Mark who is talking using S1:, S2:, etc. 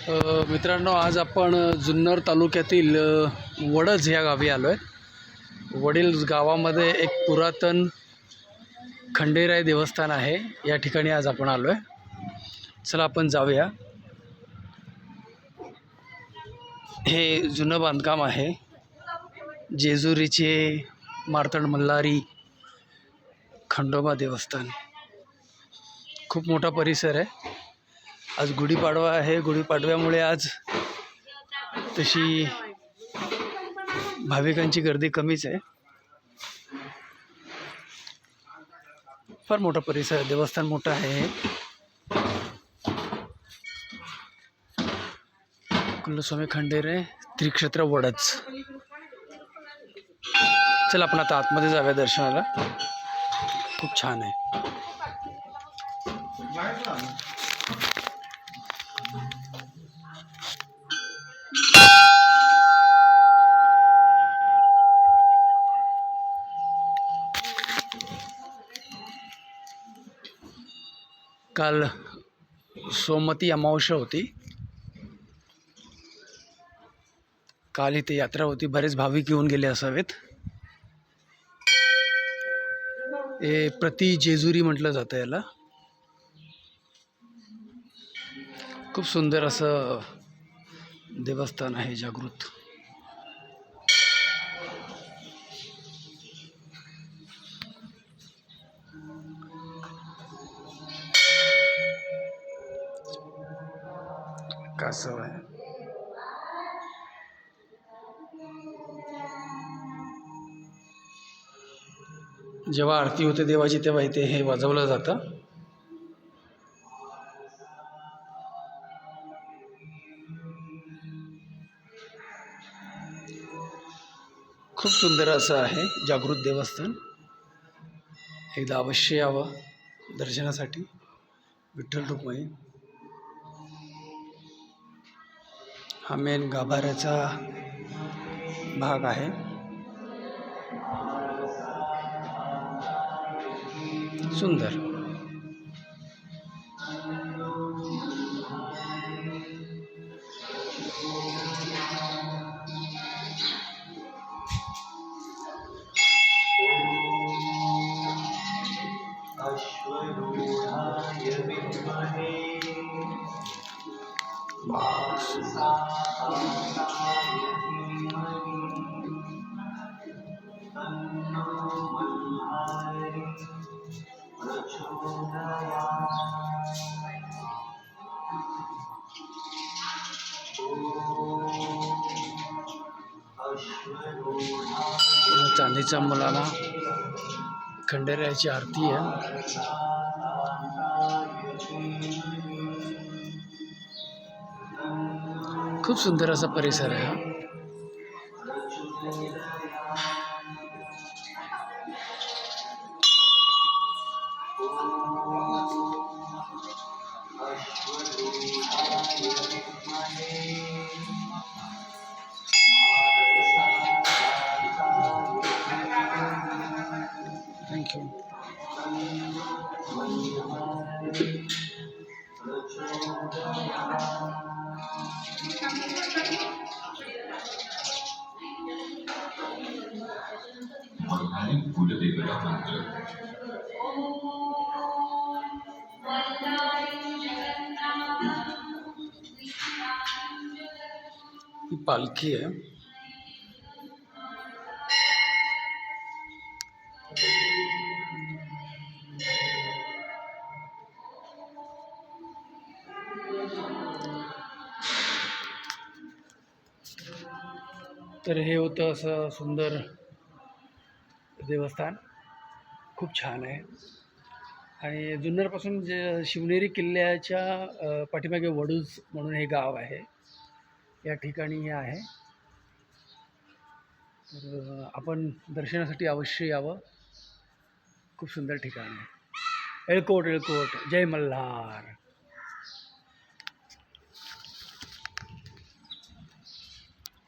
S1: मित्रांनो, आज आपण जुन्नर तालुक्यातील वडज ह्या गावी आलो आहे. वडील गावामध्ये एक पुरातन खंडेराय देवस्थान आहे. या ठिकाणी आज आपण आलो आहे. चला आपण जाऊया. हे जुनं बांधकाम आहे. जेजुरीचे मार्तंड मल्हारी खंडोबा देवस्थान. खूप मोठा परिसर आहे. आज गुढीपाडवा आहे. गुढीपाडव्यामुळे आज तशी भाविकांची गर्दी कमीच आहे. फार मोठा परिसर आहे. देवस्थान मोठं आहे. कुलस्वामी खंडेराय त्रिक्षेत्र वडच. चल आपण आता आतमध्ये जाऊया दर्शनाला. खूप छान आहे. काल सोमवती अमावस्या होती. काल इथे यात्रा होती. बरेच भाविक येऊन गेले असावेत. हे प्रति जेजुरी म्हटलं जातं याला. खूप सुंदर असं देवस्थान आहे. जागृत. कासव आहे. जेव्हा आरती होते देवाची तेव्हा इथे हे वाजवलं जातं. खूप सुंदर असं आहे जागृत देवस्थान. एकदा अवश्य यावं दर्शनासाठी. विठ्ठल रुक्माई. हा मेन गाभाऱ्याचा भाग आहे. सुंदर. चांदीच्या मुलाला खंडेरायाची आरती आहे. खूप सुंदर असा परिसर आहे हा. थँक्यू. ही पालखी आहे. तर हे होतं असं सुंदर देवस्थान. खूप छान आहे. आणि जुन्नरपासून जे शिवनेरी किल्ल्याच्या पाठीमागे वडूज म्हणून हे गाव आहे. या ठिकाणी हे आहे. तर आपण दर्शनासाठी अवश्य यावं. खूप सुंदर ठिकाण आहे. एळकोट एळकोट. जय मल्हार.